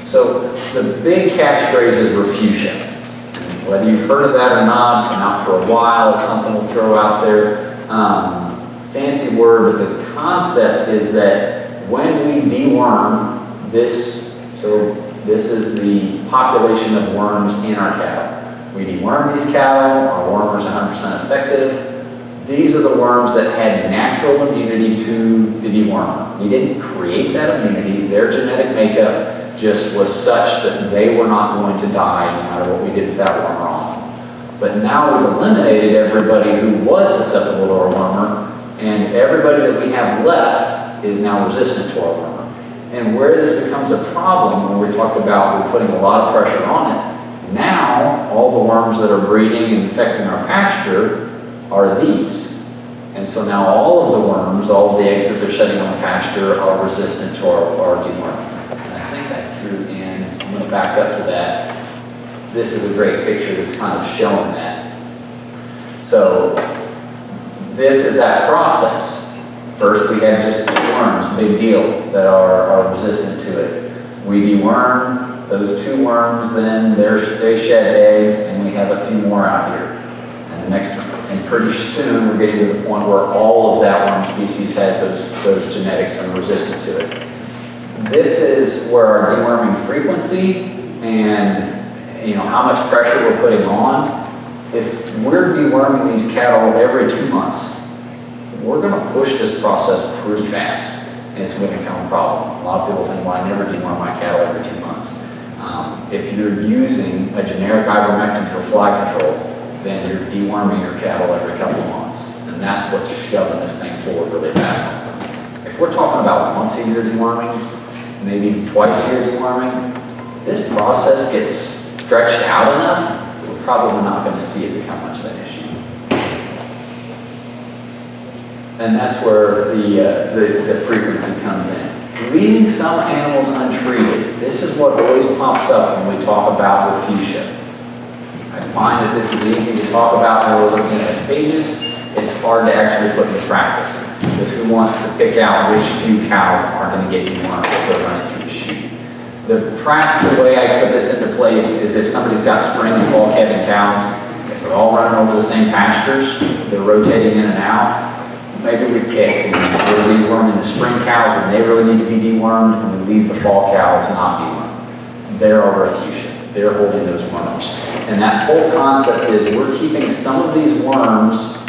So the big catchphrase is refusion. Whether you've heard of that or not, it's been out for a while, it's something we'll throw out there. Fancy word, but the concept is that when we deworm this, so this is the population of worms in our cattle. We deworm these cattle, our wormers 100% effective. These are the worms that had natural immunity to the dewormer. We didn't create that immunity, their genetic makeup just was such that they were not going to die no matter what we did with that wormer on them. But now we've eliminated everybody who was susceptible to our wormer, and everybody that we have left is now resistant to our wormer. And where this becomes a problem, when we talked about we're putting a lot of pressure on it, now all the worms that are breeding and infecting our pasture are these. And so now all of the worms, all of the eggs that they're shedding on the pasture are resistant to our deworming. I'm going to back up to that. This is a great picture that's kind of showing that. So this is that process. First we had just two worms, big deal, that are resistant to it. We deworm those two worms, then they shed eggs, and we have a few more out here. And the next, and pretty soon we're getting to the point where all of that worm species has those genetics and are resistant to it. This is where our deworming frequency and how much pressure we're putting on. If we're deworming these cattle every 2 months, we're going to push this process pretty fast, and it's going to become a problem. A lot of people think, well, I never deworm my cattle every 2 months. If you're using a generic ivermectin for fly control, then you're deworming your cattle every couple of months, and that's what's shoving this thing forward really fast. If we're talking about once a year deworming, maybe twice a year deworming, this process gets stretched out enough, we're probably not going to see it become much of an issue. And that's where the frequency comes in. Leaving some animals untreated. This is what always pops up when we talk about refusion. I find that this is easy to talk about when we're looking at pages. It's hard to actually put into practice, because who wants to pick out which few cows aren't going to get dewormed as they're running through the chute? The practical way I put this into place is if somebody's got spring and fall calving cows, if they're all running over the same pastures, they're rotating in and out, maybe we pick and we're deworming the spring cows when they really need to be dewormed, and we leave the fall cows not dewormed. They're our refusion. They're holding those worms. And that whole concept is we're keeping some of these worms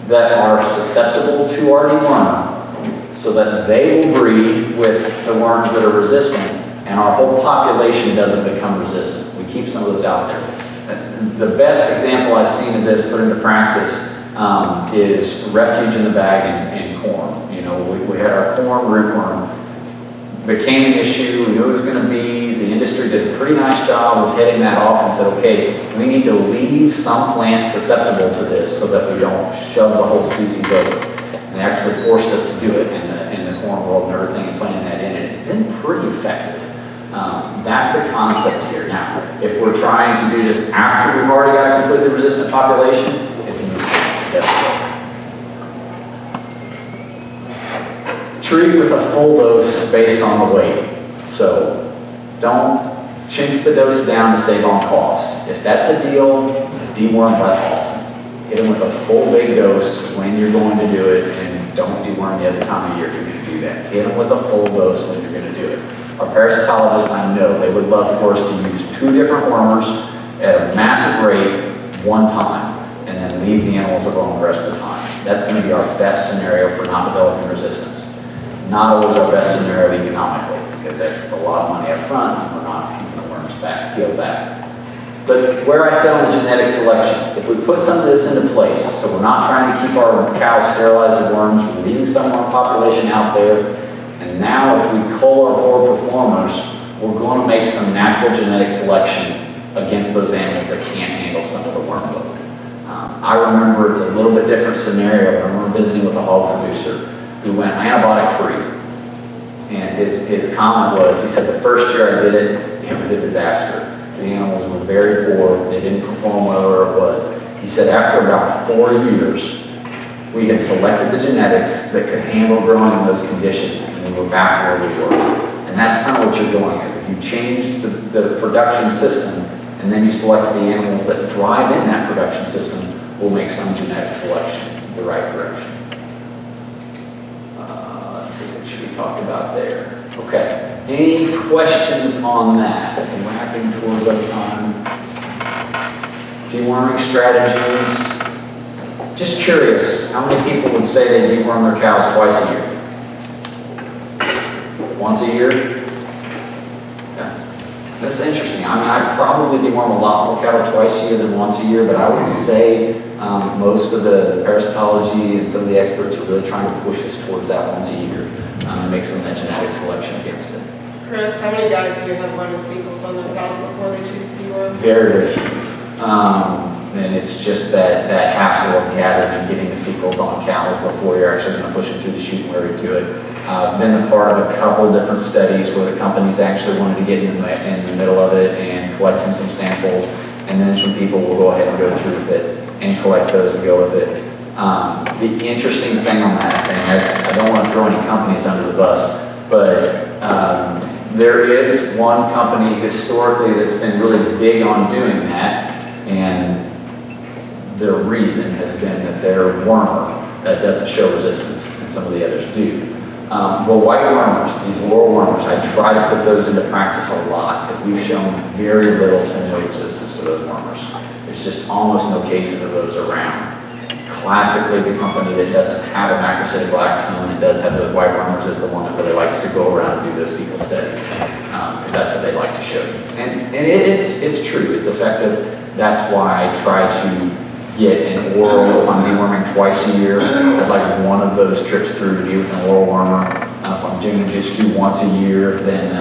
that are susceptible to our dewormer so that they will breed with the worms that are resistant, and our whole population doesn't become resistant. We keep some of those out there. The best example I've seen of this put into practice is refuge in the bag in corn. We had our corn rootworm, became an issue, we knew it was going to be, the industry did a pretty nice job of heading that off and said, okay, we need to leave some plants susceptible to this so that we don't shove the whole species over. And they actually forced us to do it in the corn world and everything, and planting that in, and it's been pretty effective. That's the concept here. Now, if we're trying to do this after we've already got a completely resistant population, it's a moot point. It doesn't work. Treat with a full dose based on the weight. So don't chintz the dose down to save on cost. If that's a deal, deworm less often. Hit them with a full big dose when you're going to do it, and don't deworm the other time of year if you're going to do that. Hit them with a full dose when you're going to do it. Our parasitologists, I know, they would love for us to use 2 different wormers at a massive rate one time, and then leave the animals alone the rest of the time. That's going to be our best scenario for not developing resistance. Not always our best scenario economically, because that's a lot of money up front, and we're not keeping the worms peeled back. But where I said on the genetic selection, if we put some of this into place, so we're not trying to keep our cows sterilized of worms, we're leaving some of our population out there, and now if we cull our poor performers, we're going to make some natural genetic selection against those animals that can't handle some of the worm load. I remember it's a little bit different scenario. I remember visiting with a hog producer who went antibiotic free. And his comment was, he said, the first year I did it, it was a disaster. The animals were very poor, they didn't perform whatever it was. He said after about 4 years, we had selected the genetics that could handle growing in those conditions, and we were back where we were. And that's kind of what you're going is, if you change the production system, and then you select the animals that thrive in that production system, we'll make some genetic selection the right direction. Let's see what should we talk about there. Okay. Any questions on that? We're wrapping towards our time. Deworming strategies. Just curious, how many people would say they deworm their cows twice a year? Once a year? Okay. That's interesting. I mean, I probably deworm a lot more cattle twice a year than once a year, but I would say most of the parasitology and some of the experts are really trying to push us towards that once a year and make some of that genetic selection against it. Chris, how many guys do you have running people on their cows before they choose to deworm? Very, very few. And it's just that hassle of gathering and getting the fecals on cows before you're actually going to push them through the chute where we do it. Been a part of a couple of different studies where the companies actually wanted to get in the middle of it and collecting some samples, and then some people will go ahead and go through with it and collect those and go with it. The interesting thing on that, and I don't want to throw any companies under the bus, but there is one company historically that's been really big on doing that, and their reason has been that their wormer doesn't show resistance, and some of the others do. The white wormers, these laurel wormers, I try to put those into practice a lot because we've shown very little to no resistance to those wormers. There's just almost no cases of those around. Classically, the company that doesn't have a macrocytic lactone and does have those white wormers is the one that really likes to go around and do those fecal studies because that's what they like to show. And it's true, it's effective. That's why I try to get an oral, if I'm deworming twice a year, I'd like one of those trips through to be with an oral wormer. If I'm doing just once a year, then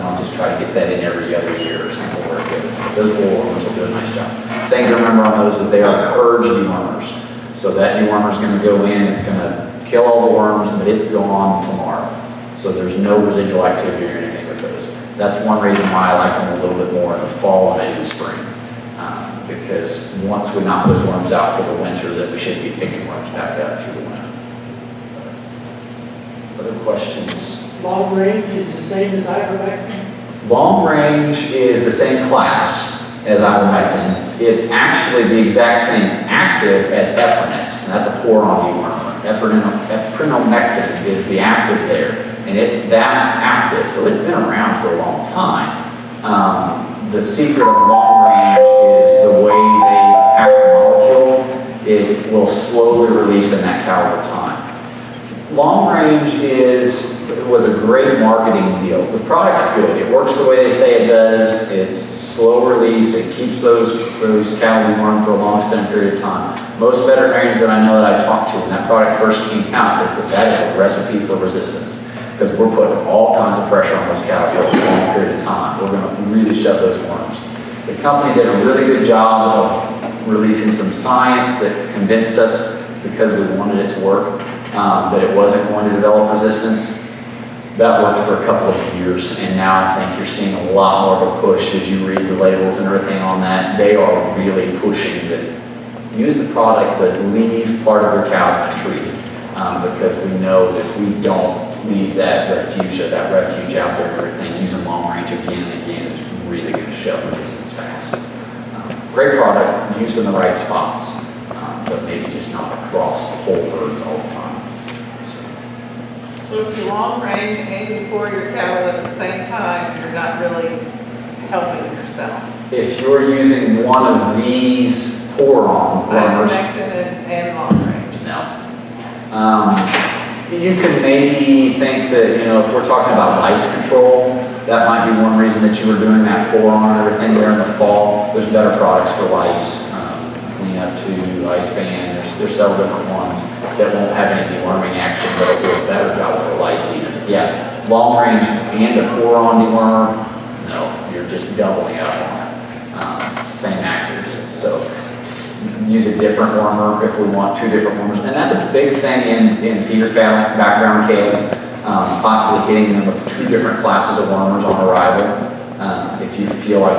I'll just try to get that in every other year or something where it goes. But those oral wormers will do a nice job. The thing to remember on those is they are purge dewormers. So that dewormer is going to go in, it's going to kill all the worms, but it's gone tomorrow. So there's no residual activity or anything with those. That's one reason why I like them a little bit more in the fall and in the spring. Because once we knock those worms out for the winter, then we should be picking worms back up through the winter. Other questions? Long range is the same as ivermectin? Long range is the same class as ivermectin. It's actually the exact same active as Eprinex, and that's a pour-on dewormer. Eprinomectin is the active there, and it's that active, so it's been around for a long time. The secret of long range is the way they pack the molecule. It will slowly release in that cow over time. Long range was a great marketing deal. The product's good. It works the way they say it does. It's slow release. It keeps those cattle dewormed for a long extended period of time. Most veterinarians that I know that I talked to when that product first came out is that is a recipe for resistance. Because we're putting all kinds of pressure on those cattle for a long period of time. We're going to really shove those worms. The company did a really good job of releasing some science that convinced us, because we wanted it to work, that it wasn't going to develop resistance. That worked for a couple of years, and now I think you're seeing a lot more of a push as you read the labels and everything on that. They are really pushing that use the product, but leave part of your cows untreated. Because we know that if we don't leave that refuge out there and everything, using long range again and again is really going to shove resistance fast. Great product, used in the right spots, but maybe just not across whole herds all the time. So if you long range and you pour your cattle at the same time, you're not really helping yourself. If you're using one of these pour-on runners, Ivermectin and long range. no. You could maybe think that, if we're talking about lice control, that might be one reason that you were doing that pour-on and everything there in the fall. There's better products for lice, clean up to ice band. There's several different ones that won't have any deworming action, but will do a better job for lice even. Yeah, long range and a pour-on dewormer, no, you're just doubling up on it. Same actors. So use a different wormer if we want two different wormers. And that's a big thing in feeder cattle, background calves, possibly hitting them with two different classes of wormers on arrival. If you feel like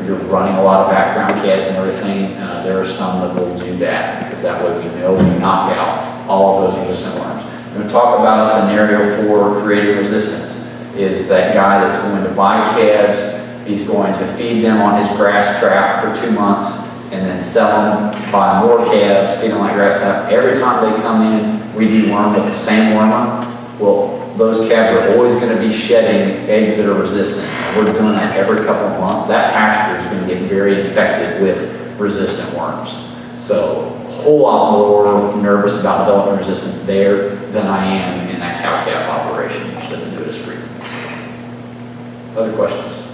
you're running a lot of background calves and everything, there are some that will do that, because that way we know we knock out all of those resistant worms. We're going to talk about a scenario for creating resistance. Is that guy that's going to buy calves, he's going to feed them on his grass trap for 2 months, and then sell them, buy more calves, feed them like grass trap. Every time they come in, we deworm with the same wormer. Well, those calves are always going to be shedding eggs that are resistant. We're doing that every couple of months. That pasture is going to get very infected with resistant worms. So a whole lot more nervous about developing resistance there than I am in that cow-calf operation, which doesn't do it as frequently. Other questions?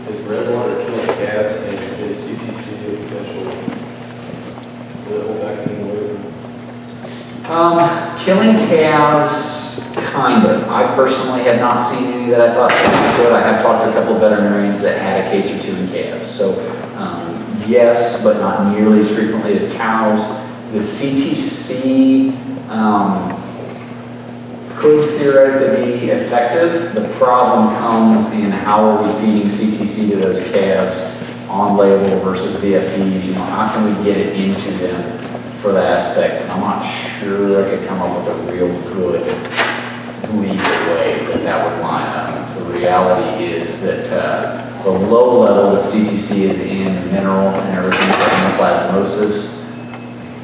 Is red water killing calves and is CTC a potential political mechanism? Killing calves, kind of. I personally had not seen any that I thought similar to it. I have talked to a couple of veterinarians that had a case or two in calves. So yes, but not nearly as frequently as cows. The CTC could theoretically be effective. The problem comes in how are we feeding CTC to those calves on label versus VFDs. How can we get it into them for that aspect? And I'm not sure I could come up with a real good legal way that would line up. The reality is that the low level that CTC is in mineral and everything for anaplasmosis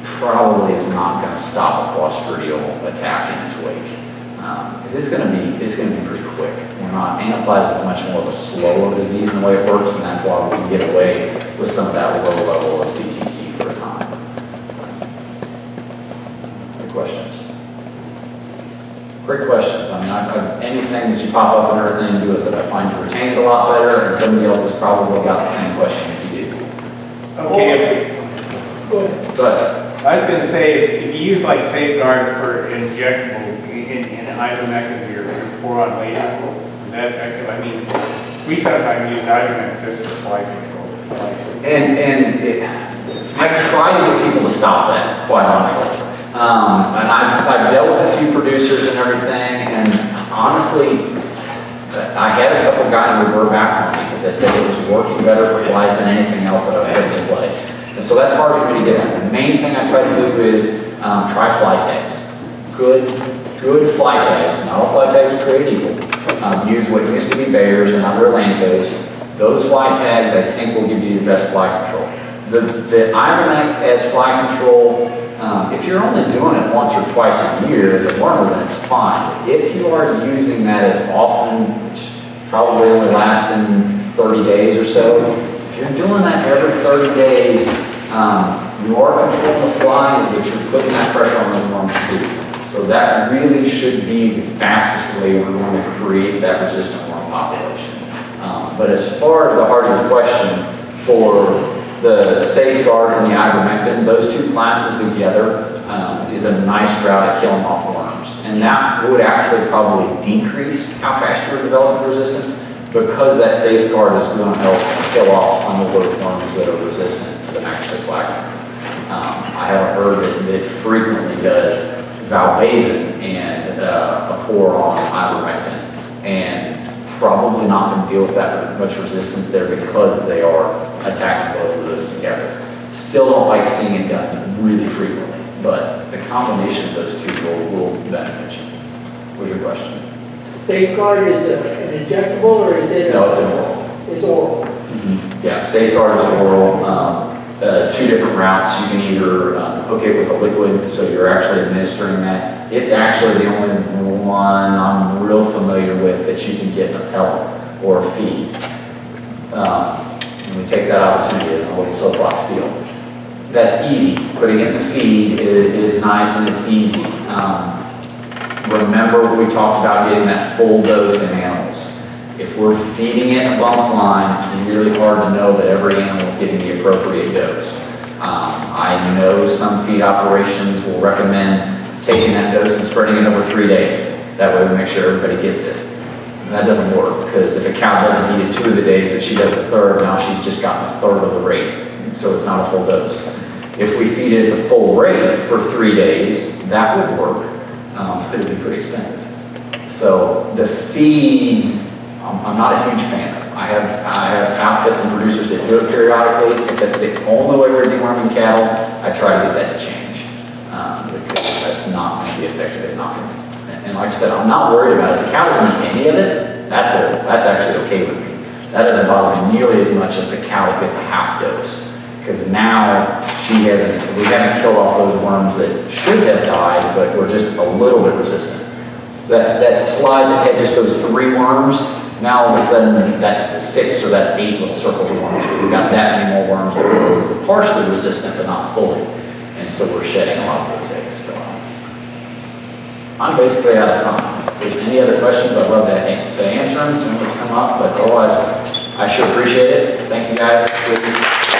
probably is not going to stop a clostridial attack in its wake. Because it's going to be pretty quick. Anaplasma is much more of a slower disease in the way it works, and that's why we can get away with some of that low level of CTC for a time. Good questions. Great questions. Anything that you pop up and everything to do with it, I find you retain it a lot better, and somebody else has probably got the same question if you do. Okay. Go ahead. Go ahead. I was going to say, if you use like Safeguard for injectable in ivermectin or pour-on later, is that effective? We sometimes use ivermectin just for fly control. I try to get people to stop that, quite honestly. And I've dealt with a few producers and everything, and honestly, I had a couple guys revert back on me because they said it was working better for flies than anything else that I've had to play. And so that's hard for me to get at. The main thing I try to do is try fly tags. Good fly tags. Not all fly tags are created equal. Use what used to be Bayers and other Lancos. Those fly tags, I think, will give you your best fly control. The Ivermectin as fly control, if you're only doing it once or twice a year as a wormer, then it's fine. If you are using that as often, which probably only lasting 30 days or so, if you're doing that every 30 days, you are controlling the flies, but you're putting that pressure on those worms too. So that really should be the fastest way we're going to create that resistant worm population. But as far as the heart of your question, for the Safeguard and the ivermectin, those two classes together is a nice route at killing off worms. And that would actually probably decrease how fast you're developing resistance, because that Safeguard is going to help kill off some of those worms that are resistant to the macrocystic. I have heard that it frequently does valbazen, and pour on ivermectin, and probably not going to deal with that much resistance there because they are attacking both of those together. Still don't like seeing it done really frequently, but the combination of those two will benefit you. What was your question? Safeguard is an injectable or is it? No, it's an oral. It's oral. Yeah, Safeguard is oral. Two different routes. You can either hook it with a liquid, so you're actually administering that. It's actually the only one I'm real familiar with that you can get in a pellet or a feed. And we take that opportunity in a little soapbox deal. That's easy. Putting it in the feed is nice and it's easy. Remember we talked about getting that full dose in animals. If we're feeding it in a bump line, it's really hard to know that every animal is getting the appropriate dose. I know some feed operations will recommend taking that dose and spreading it over 3 days. That way we make sure everybody gets it. That doesn't work, because if a cow doesn't eat it 2 of the days, but she does the third, now she's just gotten a third of the rate. So it's not a full dose. If we feed it at the full rate for 3 days, that would work, but it'd be pretty expensive. So the feed, I'm not a huge fan of. I have outfits and producers that do it periodically. If that's the only way we're deworming cattle, I try to get that to change, because that's not going to be effective. It's not going to. And like I said, I'm not worried about it. If the cow doesn't eat any of it, that's actually okay with me. That doesn't bother me nearly as much as the cow that gets a half dose. Because now we haven't killed off those worms that should have died, but were just a little bit resistant. That slide that had just those 3 worms, now all of a sudden that's 6 or that's 8 little circles of worms. But we got that many more worms that were partially resistant, but not fully. And so we're shedding a lot of those eggs still. I'm basically out of time. If there's any other questions, I'd love to answer them. Let's come up, but otherwise, I sure appreciate it. Thank you guys. Please.